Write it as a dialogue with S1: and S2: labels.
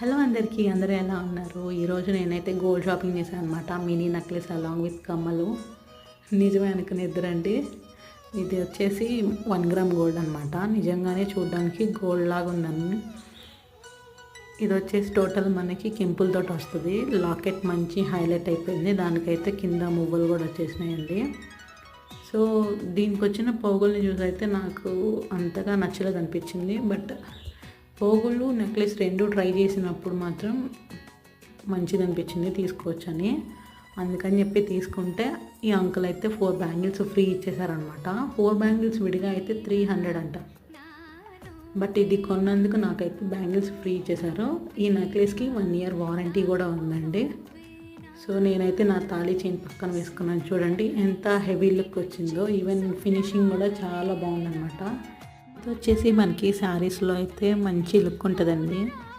S1: Hello అందరికీ, అందరూ ఎలా ఉన్నారు? ఈరోజు నేనైతే గోల్డ్ షాపింగ్ చేశాను అనమాట. మినీ నెక్లెస్ అలాంగ్ విత్ కమ్మలు. నిజమే అనుకునేద్దరండి. ఇది వచ్చేసి 1 గ్రామ్ గోల్డ్ అనమాట. నిజంగానే చూడడానికి గోల్డ్ లాగా ఉందని. ఇది వచ్చేసి టోటల్ మనకి కెంపులతోటి వస్తుంది. లాకెట్ మంచి హైలైట్ అయిపోయింది. దానికైతే కింద మువ్వలు కూడా వచ్చేసినాయండి. సో దీనికి వచ్చిన పోగుల్ని చూసి అయితే నాకు అంతగా నచ్చలేదు అనిపించింది. బట్ పోగులు నెక్లెస్ రెండు ట్రై చేసినప్పుడు మాత్రం మంచిది అనిపించింది, తీసుకోవచ్చని. అందుకని చెప్పి తీసుకుంటే ఈ అంకుల్ అయితే 4 బ్యాంగిల్స్ ఫ్రీ ఇచ్చేసారనమాట. 4 బ్యాంగిల్స్ విడిగా అయితే 300 అంట. బట్ ఇది కొన్నందుకు నాకైతే బ్యాంగిల్స్ ఫ్రీ ఇచ్చేసారు. ఈ నెక్లెస్కి 1 ఇయర్ వారంటీ కూడా ఉందండి. సో నేనైతే నా తాళీ చైన్ పక్కన వేసుకున్నాను. చూడండి ఎంత హెవీ లుక్ వచ్చిందో. ఈవెన్ ఫినిషింగ్ కూడా చాలా బాగుందన్నమాట. ఇది వచ్చేసి మనకి శారీస్లో అయితే మంచి లుక్ ఉంటుందండి.